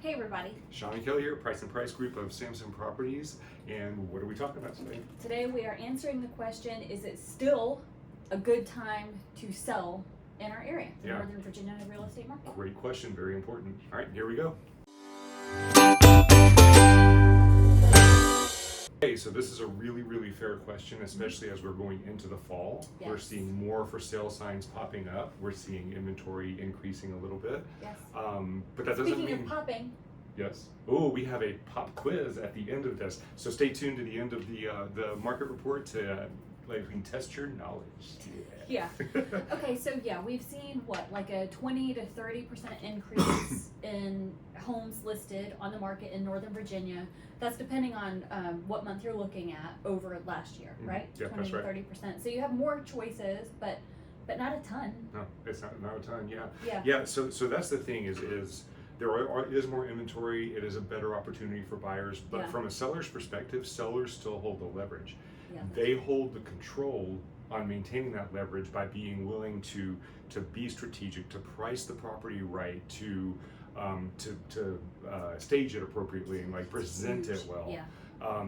Hey everybody. Sean and Kelly here, Price and Price Group of Samson Properties, and what are we talking about today? Today we are answering the question, is it still a good time to sell in our area, the Northern Virginia real estate market? Great question, very important. All right, here we go. Okay, so this is a really fair question, especially as we're going into the fall. Yes. We're seeing more for sale signs popping up. We're seeing inventory increasing a little bit. Yes. But that doesn't Speaking mean... of popping. Yes. Oh, we have a pop quiz at the end of this. So stay tuned to the end of the market report to we can test your knowledge. Yeah. Okay, so yeah, we've seen like a 20 to 30% increase in homes listed on the market in Northern Virginia. That's depending on what month you're looking at over last year, right? Yeah, 20 that's to 30%. So you have more choices, but not a ton. No, it's not a ton. Yeah. Yeah. So that's the thing is there is more inventory. It is a better opportunity for buyers, but from a seller's perspective, sellers still hold the leverage. Yeah. They hold the control on maintaining that leverage by being willing to be strategic, to price the property right, to stage it appropriately and present it well. Yeah.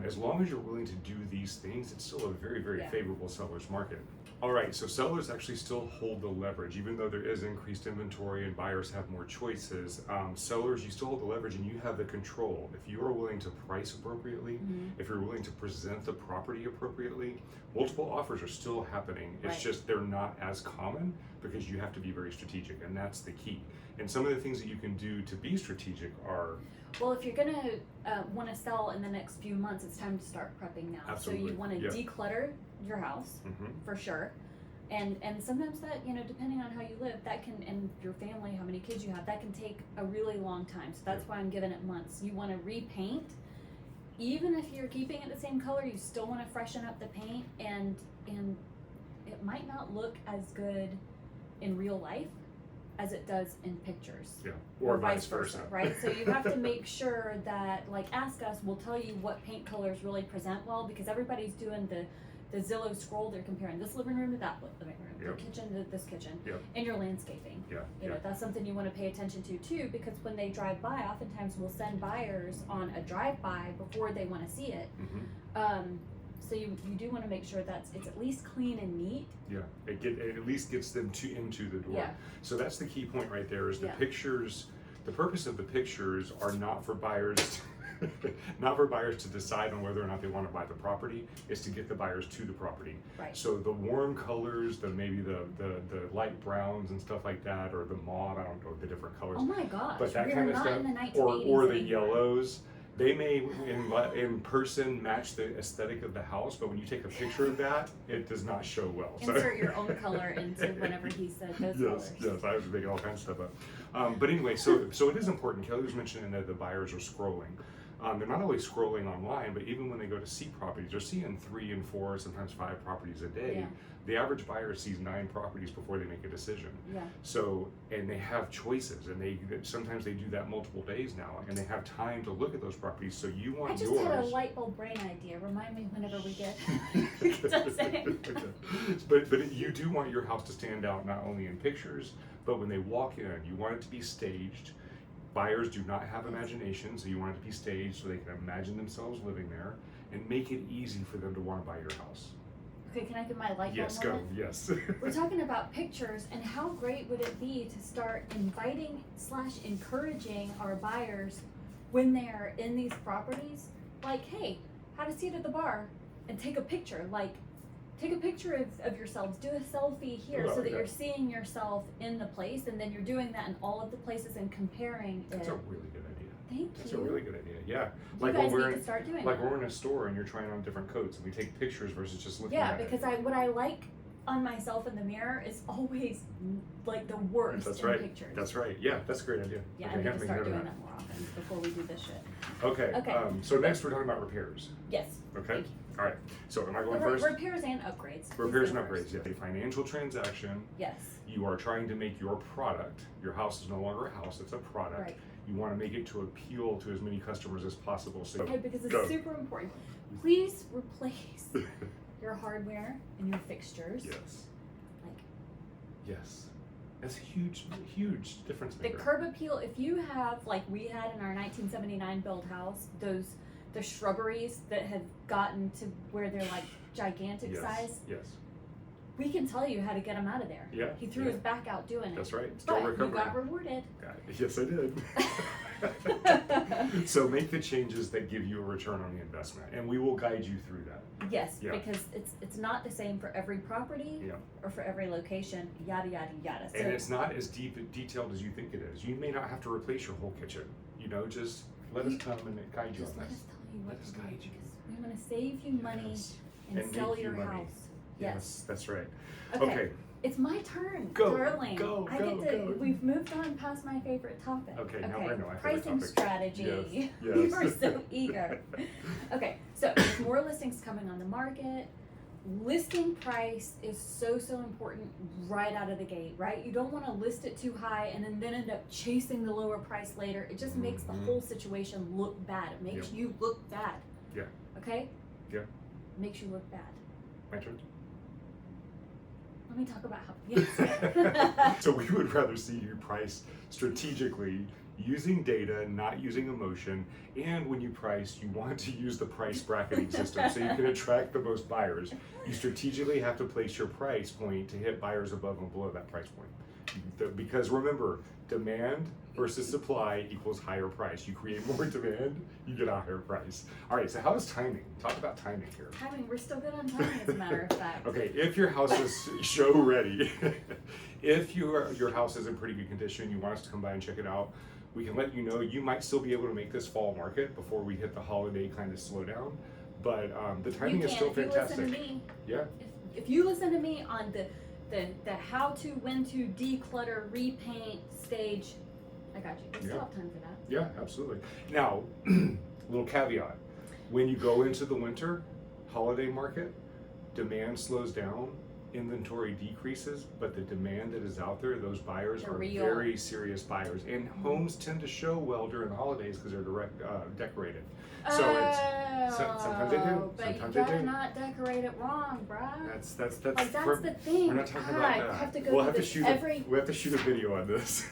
As long as you're willing to do these things, it's still a very favorable seller's market. All right, so sellers actually still hold the leverage, even though there is increased inventory and buyers have more choices. Sellers, you still hold the leverage and you have the control. If you are willing to price appropriately, if you're willing to present the property appropriately, multiple offers are still happening. It's just they're not as common because you have to be very strategic, and that's the key. And some of the things that you can do to be strategic are... Well, if you're going to want to sell in the next few months, it's time to start prepping now. Absolutely. So you want to declutter your house for sure. And sometimes that, depending on how you live, that can, and your family, how many kids you have, that can take a really long time. So that's why I'm giving it months. You want to repaint. Even if you're keeping it the same color, you still want to freshen up the paint, and it might not look as good in real life as it does in pictures. Yeah, or vice versa. Right? So you have to make sure that, ask us, we'll tell you what paint colors really present well, because everybody's doing the Zillow scroll. They're comparing this living room to that living room, the kitchen to this kitchen, and your landscaping. That's something you want to pay attention to too, because when they drive by, oftentimes we'll send buyers on a drive-by before they want to see it. So you do want to make sure it's at least clean and neat. Yeah, it at least gets them into the door. Yeah. So that's the key point right there, is the pictures. The purpose of the pictures are not for buyers not for buyers to decide on whether or not they want to buy the property. It's to get the buyers to the property. Right. So the warm colors, maybe the light browns and stuff like that, or the mauve, I don't know the different colors. Oh my gosh, but that we kind are of not stuff, in the 1980s or the anymore. yellows. They may in person match the aesthetic of the house, but when you take a picture of that, it does not show well. Insert your own color into whenever he said those colors. Yes, I was making all kinds of stuff up. But anyway, so it is important. Kelly was mentioning that the buyers are scrolling. They're not only scrolling online, but even when they go to see properties, they're seeing 3 and 4, sometimes 5 properties a day. Yeah. The average buyer sees 9 properties before they make a decision. Yeah. So, and they have choices, and sometimes they do that multiple days now, and they have time to look at those properties. So you want yours. I just had a light bulb brain idea. Remind me whenever we get done saying. But you do want your house to stand out not only in pictures, but when they walk in, you want it to be staged. Buyers do not have imagination, so you want it to be staged so they can imagine themselves living there, and make it easy for them to want to buy your house. Okay, can I get my light bulb Yes, go. moment? Yes. We're talking about pictures, and how great would it be to start inviting / encouraging our buyers when they're in these properties, hey, have a seat at the bar and take a picture. Take a picture of yourselves, do a selfie here so that you're seeing yourself in the place, and then you're doing that in all of the places and comparing it. That's a really good idea. Thank you. That's a really good idea, yeah. You guys need to start doing that. We're in a store and you're trying on different coats, and we take pictures versus just looking at it. Yeah, because what I like on myself in the mirror is always the worst in pictures. That's right. Yeah, that's a great idea. Yeah, I need to start doing that more often before we do this shit. Okay. So next we're talking about repairs. Yes. Okay. Thank you. All right. So am I going first? Repairs and upgrades. Repairs and upgrades. Yeah. A financial transaction. Yes. You are trying to make your product. Your house is no longer a house; it's a product. Right. You want to make it to appeal to as many customers as possible. So because it's super important. Please replace your hardware and your fixtures. Yes. Like Yes. That's a huge difference The maker. curb appeal, if you have, like we had in our 1979 built house, the shrubberies that have gotten to where they're like gigantic size, Yes. we can tell you how to get them out of there. Yeah. He threw his back out doing it. That's right. Still But recovering. you got rewarded. Yes, I did. So make the changes that give you a return on the investment, and we will guide you through that. Yes, Yeah. because it's not the same for every property Yeah. or for every location, yada yada yada. So And it's not as detailed as you think it is. You may not have to replace your whole kitchen. Just let us come and guide you just on let this. us tell you what Let us to do, guide you. because we want to save you money Yes. and sell make you your money. house. Yes, that's right. Okay. Okay. It's my turn, Go, darling. go, I go, get to. go. We've moved on past my favorite topic. Okay, now we're into my favorite pricing topic. strategy. Yes, We yes. were so eager. Okay, so there's more listings coming on the market. Listing price is so important right out of the gate, right? You don't want to list it too high and then end up chasing the lower price later. It just makes the whole situation look bad. It makes you look bad. Yeah. Okay? Yeah. Makes you look bad. My turn. Let me talk about how. Yes. So we would rather see you price strategically, using data, not using emotion. And when you price, you want to use the price bracketing system so you can attract the most buyers. You strategically have to place your price point to hit buyers above and below that price point. Because remember, demand versus supply equals higher price. You create more demand, you get a higher price. All right, so how is timing? Talk about timing here. Timing, we're still good on timing, as a matter of fact. Okay, if your house is show ready, if your house is in pretty good condition, you want us to come by and check it out, we can let you know. You might still be able to make this fall market before we hit the holiday kind of slowdown, but the timing is still fantastic. If you listen to me, Yeah. If you listen to me on the how to, when to declutter, repaint stage, I got you. We still have time for that. Yeah, absolutely. Now, little caveat: when you go into the winter holiday market, demand slows down, inventory decreases, but the demand that is out there, those buyers They're are real. very serious buyers, and homes tend to show well during the holidays because they're decorated. So sometimes they do. But Sometimes you they gotta do. not decorate it wrong, bruh. That's Like, that's the thing. We're not talking God, about I that. have to go we'll through have to this shoot every- we have to shoot a video on this.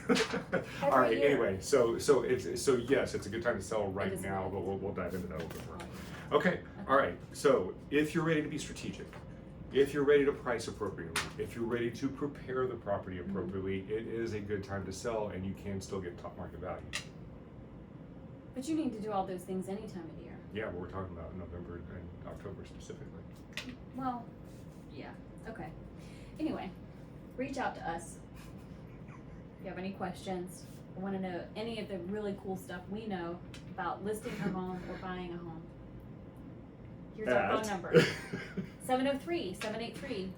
All right. year. Anyway, so yes, it's a good time to sell right is now, good. but we'll dive into that a little bit more. Okay. All right. So if you're ready to be strategic, if you're ready to price appropriately, if you're ready to prepare the property appropriately, it is a good time to sell, and you can still get top market value. But you need to do all those things any time of year. Yeah, but we're talking about November and October specifically. Well, yeah, okay. Anyway, reach out to us. If you have any questions, or want to know any of the really cool stuff we know about listing a home or buying a home. Here's our phone number. 703-783-2143.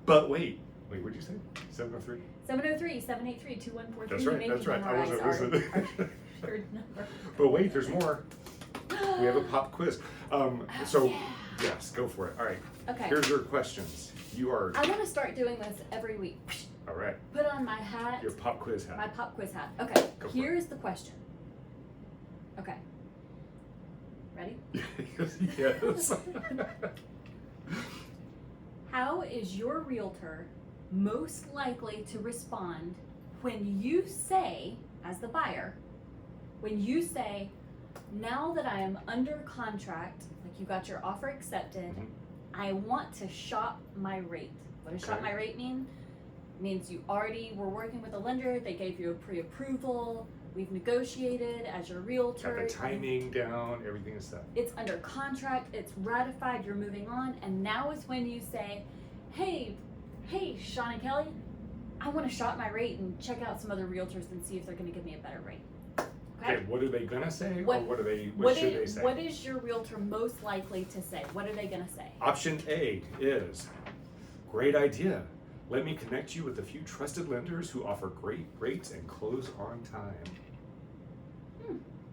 But wait, what'd you say? 703? 703-783-2143. That's right, Make that's you right. I memorize wasn't our listening. shared number. But wait, there's more. We have a pop quiz. So, yeah. yes, go for it. All right. Okay. Here's your questions. You are, I want to start doing this every week. all right, Put on my hat. your pop quiz hat. My pop quiz hat. Okay, Go for here's the question. Okay. Ready? Yes. How is your realtor most likely to respond when you say, as the buyer, when you say, now that I am under contract, like you got your offer accepted, Mhm. I want to shop my rate. What does shop Okay. my rate mean? It means you already were working with a lender, they gave you a pre-approval, we've negotiated as your realtor. Got the timing down, everything is set. It's under contract, it's ratified, you're moving on, and now is when you say, hey, Sean and Kelly, I want to shop my rate and check out some other realtors and see if they're going to give me a better rate. Okay, what are they gonna say, What- or what should they say? What is your realtor most likely to say? What are they going to say? Option A is, great idea. Let me connect you with a few trusted lenders who offer great rates and close on time.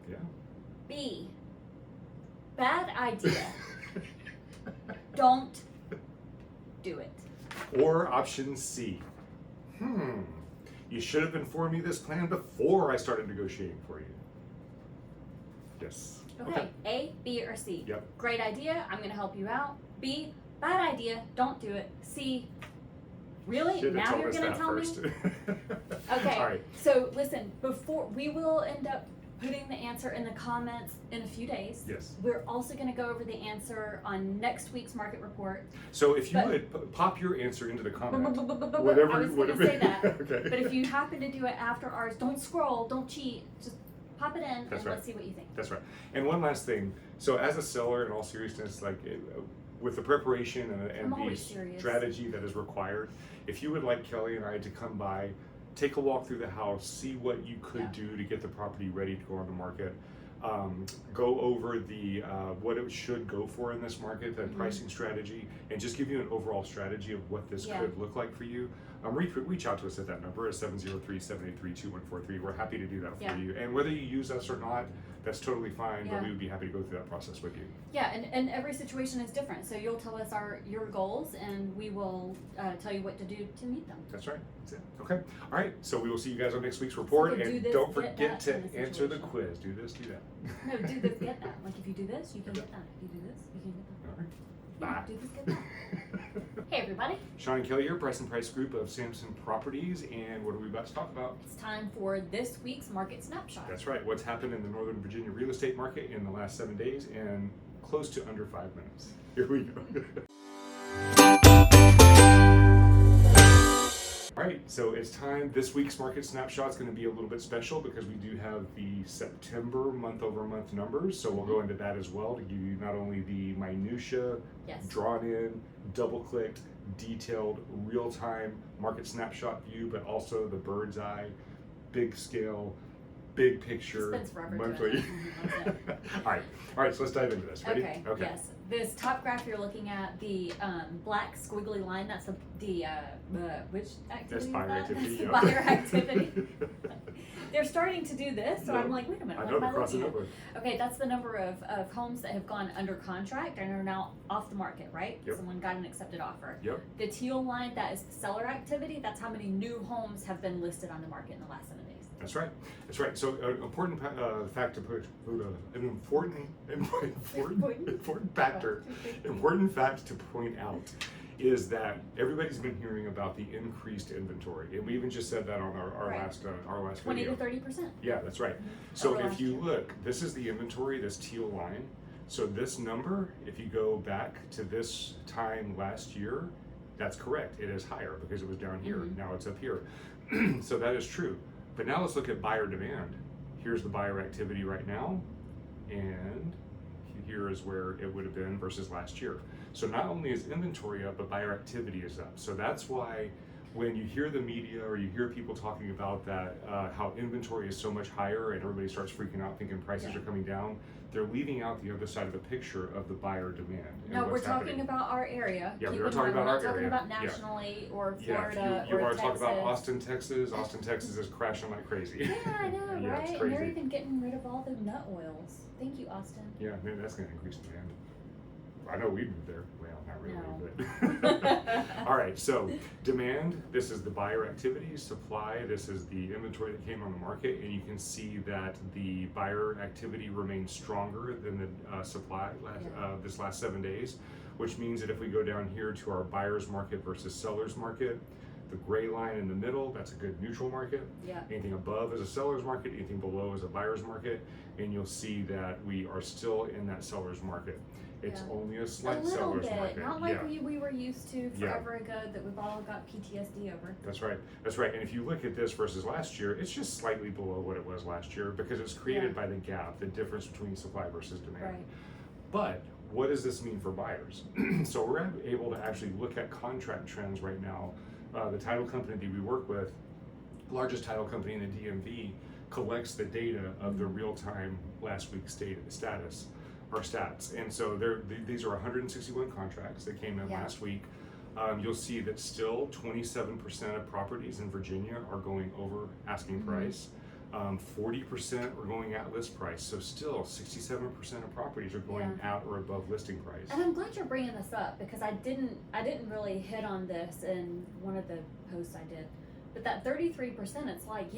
Yeah. B, bad idea. Don't do it. Or option C, you should have informed me this plan before I started negotiating for you. Yes. Okay, A, B, or C. Yep. Great idea, I'm going to help you out. B, bad idea, don't do it. C, Really? Should have Now told you're us gonna that tell me? first. Okay. All right. So listen, we will end up putting the answer in the comments in a few days. Yes. We're also going to go over the answer on next week's market report. So if you would pop your answer into the comment, I whatever. was going to say that. Okay. But if you happen to do it after ours, don't scroll, don't cheat, just pop it in. That's and right. Let's see what you think. That's right. And one last thing. So as a seller, in all seriousness, like with the preparation and the strategy that is required, if you would like Kelly and I to come by, take a walk through the house, see what you could do to get the property ready to go on the market, go over the what it should go for in this market, the pricing strategy, and just give you an overall strategy of what this could look like for you. Reach out to us at that number at 703-783-2143. We're happy to do that for you. And whether you use us or not, that's totally fine, but we would be happy to go through that process with you. Yeah, and every situation is different. So you'll tell us your goals, and we will tell you what to do to meet them. That's right. That's it. Okay. All right. So we will see you guys on next week's report. So and don't forget to answer the quiz. Do this, do that. No, do this, get that. Like if you do this, you can get that. If you do this, you can get that. All right. Yeah, Bye. do this, get that. Hey everybody. Sean and Kelly here, Price and Price Group of Sampson Properties, and what are we about to talk about? It's time for this week's market snapshot. That's right. What's happened in the Northern Virginia real estate market in the last 7 days in close to under 5 minutes. Here we go. All right, so it's time. This week's market snapshot is going to be a little bit special because we do have the September month-over-month numbers. So we'll go into that as well to give you not only the minutia, drawn in, double-clicked, detailed, real-time market snapshot view, but also the bird's eye, big scale, big picture, monthly. All right, so let's dive into this. Ready? Okay. Yes. This top graph you're looking at, the black squiggly line, that's the which activity? That's buyer activity. That's buyer activity. They're starting to do this, so I'm like, wait a minute, what am I looking at? Okay, that's the number of homes that have gone under contract and are now off the market, right? Yep. Someone got an accepted offer. Yep. The teal line, that is the seller activity. That's how many new homes have been listed on the market in the last 7 days. That's right. That's right. So an important fact to put an important fact to point out is that everybody's been hearing about the increased inventory, and we even just said that on our last 20 video. to 30%. Yeah, that's right. So if you look, this is the inventory, this teal line. So this number, if you go back to this time last year, that's correct. It is higher because it was down here. Now it's up here. So that is true. But now let's look at buyer demand. Here's the buyer activity right now, and here is where it would have been versus last year. So not only is inventory up, but buyer activity is up. So that's why when you hear the media or you hear people talking about that, how inventory is so much higher and everybody starts freaking out thinking prices are coming down, they're leaving out the other side of the picture of the buyer demand. No, we're talking about our area. Yeah, we're talking about our area. We're not talking about nationally or Florida you or want to talk Texas. about Austin, Texas. Austin, Texas is crashing like crazy. Yeah, I know, yeah, right? it's And crazy. they're even getting rid of all the nut oils. Thank you, Austin. Yeah, maybe that's going to increase demand. I know we moved there. Well, not really, No. but. All right, so demand, this is the buyer activity. Supply, this is the inventory that came on the market. And you can see that the buyer activity remains stronger than the supply this last 7 days, which means that if we go down here to our buyer's market versus seller's market, the gray line in the middle, that's a good neutral market. Yeah. Anything above is a seller's market, anything below is a buyer's market. And you'll see that we are still in that seller's market. It's only a slight seller's market. Not like we were used to forever ago that we've all got PTSD over. That's right. That's right. And if you look at this versus last year, it's just slightly below what it was last year because it's created by the gap, the difference between supply versus demand. Right. But what does this mean for buyers? So we're able to actually look at contract trends right now. The title company that we work with, largest title company in the DMV, collects the data of the real-time last week's status. Our stats, and so these are 161 contracts that came in last week. You'll see that still 27% of properties in Virginia are going over asking price. 40% are going at list price. So still 67% of properties are going at or above listing price. And I'm glad you're bringing this up because I didn't really hit on this in one of the posts I did. But that 33%, it's like,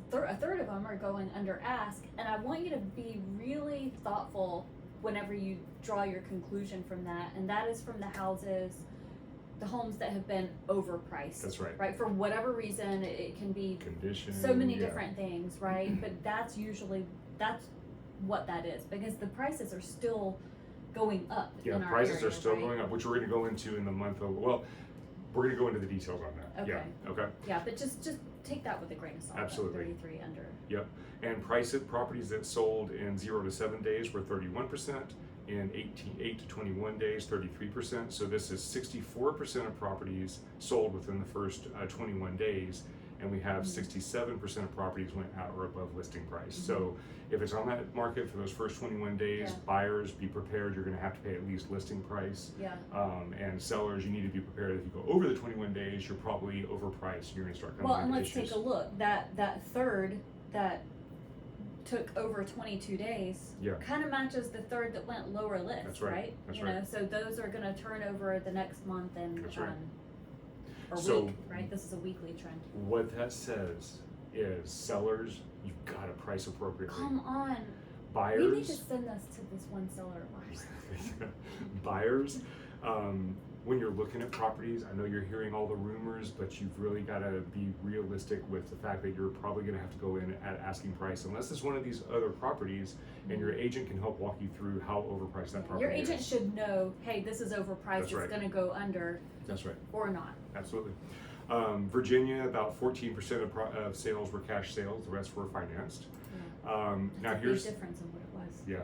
but a third of them are going under ask, and I want you to be really thoughtful whenever you draw your conclusion from that, and that is from the houses the homes that have been overpriced. That's right. Right, for whatever reason, it can be Condition. so many different things, right? But that's what that is, because the prices are still going up in our prices area, are still right? going up, which we're going to go into in the month of, we're going to go into the details on that. Okay. Yeah, okay. Yeah, but just take that with a grain of salt. Absolutely. 33 under. Yep. And properties that sold in 0 to 7 days were 31%, in 8 to 21 days, 33%. So this is 64% of properties sold within the first 21 days, and we have 67% of properties went at or above listing price. So if it's on that market for those first 21 days, buyers, be prepared, you're going to have to pay at least listing price. Yeah. And sellers, you need to be prepared. If you go over the 21 days, you're probably overpriced. You're going to start coming Well, and into let's issues. take a look. That third that took over 22 days kind of matches the third that went lower list. That's right. That's right. know, so those are going to turn over the next month and That's right. or So, week, right? This is a weekly trend. What that says is sellers, you've got to price appropriately. Come on. Buyers. We need to send this to this one seller of ours. Buyers, when you're looking at properties, I know you're hearing all the rumors, but you've really got to be realistic with the fact that you're probably going to have to go in at asking price, unless it's one of these other properties, and your agent can help walk you through how overpriced that property Your is. agent should know, hey, this is overpriced. That's right. It's going to go under. That's right. Or not. Absolutely. Virginia, about 14% of sales were cash sales. The rest were financed. Yeah. Now That's a here's big difference in what it was. Yeah.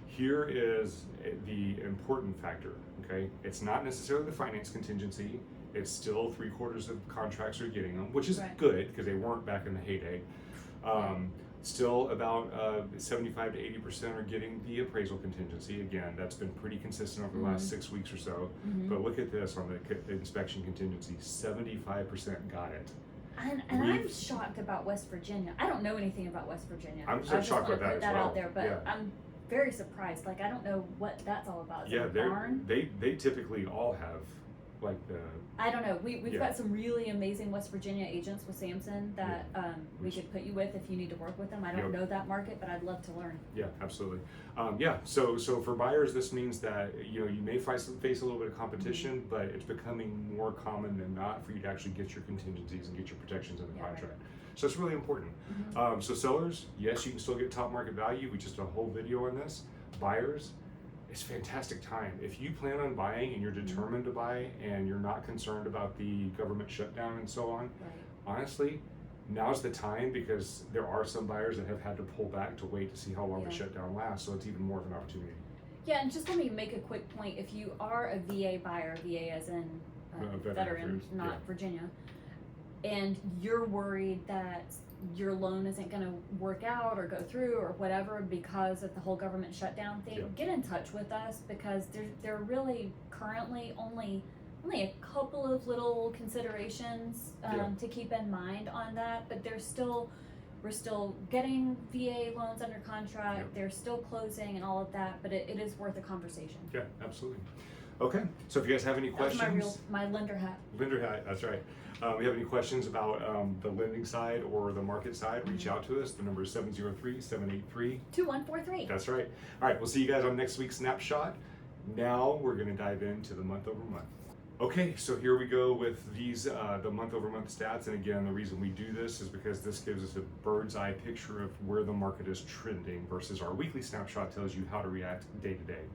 Here is the important factor. Okay, it's not necessarily the finance contingency. It's still 3/4 of contracts are getting them, which is good because they weren't back in the heyday. Still about 75 to 80% are getting the appraisal contingency. Again, that's been pretty consistent over the last 6 weeks or so. But look at this on the inspection contingency, 75% got it. And I'm shocked about West Virginia. I don't know anything about West Virginia. I'm so shocked about that put as that well. out there, but I'm very surprised. Like, I don't know what that's all about. Is it a barn? They typically all have like the. I don't know. We've got some really amazing West Virginia agents with Samson that we could put you with if you need to work with them. I don't know that market, but I'd love to learn. Yeah, absolutely. So for buyers, this means that you may face a little bit of competition, but it's becoming more common than not for you to actually get your contingencies and get your protections in the contract. Right. So it's really important. So sellers, yes, you can still get top market value. We just did a whole video on this. Buyers, it's fantastic time. If you plan on buying and you're determined to buy and you're not concerned about the government shutdown and so on, honestly, now's the time, because there are some buyers that have had to pull back to wait to see how long the shutdown lasts, so it's even more of an opportunity. Yeah, and just let me make a quick point. If you are a VA buyer, VA as in veteran, not Virginia, and you're worried that your loan isn't going to work out or go through or whatever because of the whole government shutdown thing, get in touch with us, because there are really currently only a couple of little considerations to keep in mind on that, but we're still getting VA loans under contract, they're still closing and all of that, but it is worth a conversation. Yeah, absolutely. Okay, so if you guys have any questions. That's my lender hat. Lender hat, that's right. If you have any questions about the lending side or the market side, reach out to us. The number is 703-783-2143. That's right. All right, we'll see you guys on next week's Snapshot. Now we're going to dive into the month over month. Okay, so here we go with these the month over month stats. And again, the reason we do this is because this gives us a bird's eye picture of where the market is trending versus our weekly snapshot tells you how to react day to day.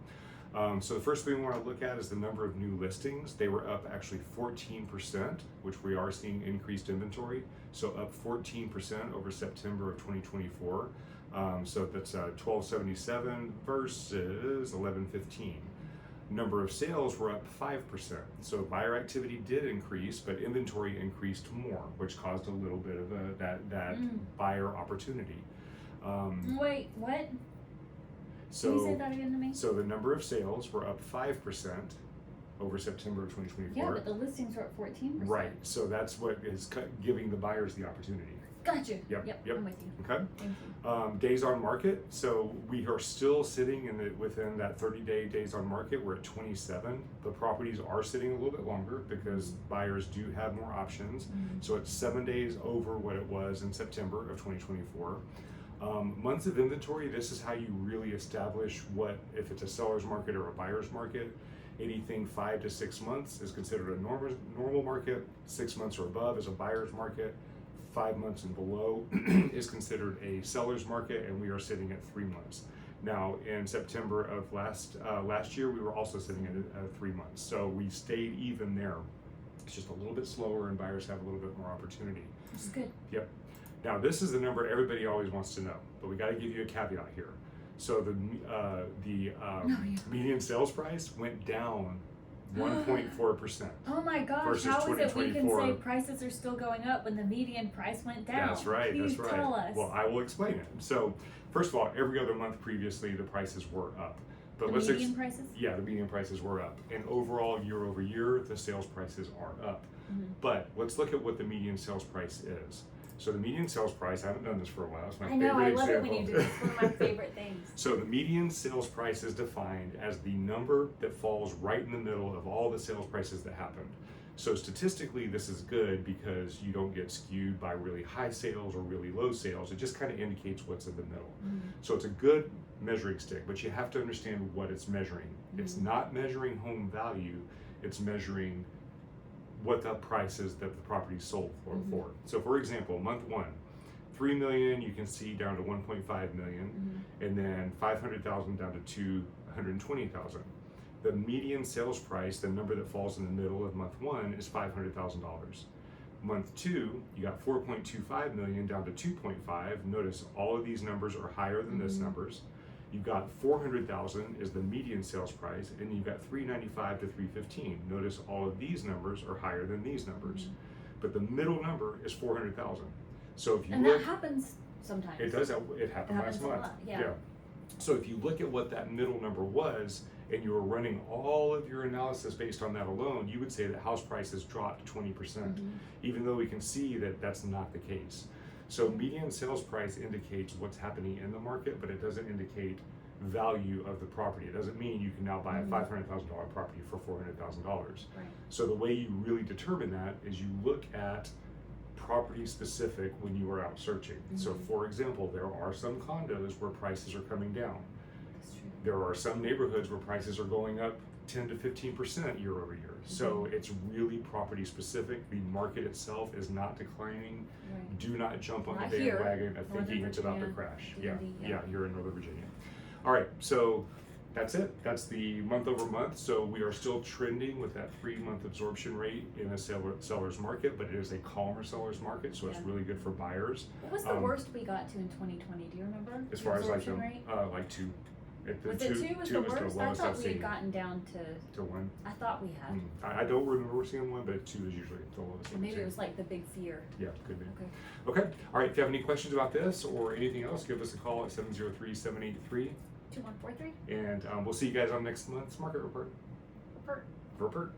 So the first thing we want to look at is the number of new listings. They were up actually 14%, which we are seeing increased inventory. So up 14% over September of 2024. So that's 1277 versus 1115. Number of sales were up 5%. So buyer activity did increase, but inventory increased more, which caused a little bit of that buyer opportunity. Wait, what? So, can you say that again to me? So the number of sales were up 5% over September of 2024. Yeah, but the listings were at 14%. Right. So that's what is giving the buyers the opportunity. Gotcha. Yep. I'm with you. Okay. Thank you. Days on market. So we are still sitting within that 30-day days on market. We're at 27. The properties are sitting a little bit longer because buyers do have more options. So it's 7 days over what it was in September of 2024. Months of inventory, this is how you really establish if it's a seller's market or a buyer's market. Anything 5 to 6 months is considered a normal market. 6 months or above is a buyer's market. 5 months and below is considered a seller's market, and we are sitting at 3 months. Now, in September of last year, we were also sitting at 3 months. So we stayed even there. It's just a little bit slower, and buyers have a little bit more opportunity. Which is good. Yep. Now, this is the number everybody always wants to know, but we got to give you a caveat here. So the median sales price went down 1.4%. Oh my gosh, versus how is it we can 2024. say prices are still going up when the median price went down? That's right, Please that's right. tell us. Well, I will explain it. So, first of all, every other month previously, the prices were up. But the median prices? Yeah, the median prices were up. And overall, year over year, the sales prices are up. Mm-hmm. But let's look at what the median sales price is. So the median sales price, I haven't done this for a while, it's my I know, favorite I love example. it when you do this. It's one of my favorite things. So the median sales price is defined as the number that falls right in the middle of all the sales prices that happened. So statistically, this is good because you don't get skewed by really high sales or really low sales. It just kind of indicates what's in the middle. Mm-hmm. So it's a good measuring stick, but you have to understand what it's measuring. Mm-hmm. It's not measuring home value, it's measuring what the price is that the property sold for. So for example, month 1, 3 million, you can see down to 1.5 million, and then 500,000 down to 220,000. The median sales price, the number that falls in the middle of month 1, is $500,000. Month 2, you got 4.25 million down to 2.5. Notice all of these numbers are higher than this numbers. You've got 400,000 is the median sales price, and you've got 395 to 315. Notice all of these numbers are higher than these numbers, but the middle number is 400,000. So if you and look, that happens sometimes. it does. It happened last a month. lot, yeah. So if you look at what that middle number was, and you were running all of your analysis based on that alone, you would say that house prices dropped 20%, even though we can see that that's not the case. So median sales price indicates what's happening in the market, but it doesn't indicate value of the property. It doesn't mean you can now buy a $500,000 property for $400,000. Right. So the way you really determine that is you look at property specific when you are out searching. So for example, there are some condos where prices are coming down. That's true. There are some neighborhoods where prices are going up 10 to 15% year over year. So it's really property specific. The market itself is not declining. Right. Do not jump on Not the here. bandwagon of Northern thinking it's about to Virginia, crash. DMV, Yeah, here in Northern Virginia. All right, so that's it. That's the month over month. So we are still trending with that 3-month absorption rate in a seller's market, but it is a calmer seller's market, so it's really good for buyers. What was the worst we got to in 2020? Do you remember? As The far as like absorption rate? like 2. Was it 2 was the worst? I lowest thought I've we seen. had gotten down to 1. I thought we had. I don't remember seeing 1, but 2 is usually the lowest. Or maybe it was like the big fear. Yeah, could be. Okay. Okay. All right. If you have any questions about this or anything else, give us a call at 703-783. 2143. And we'll see you guys on next month's Market Report. Report. Report.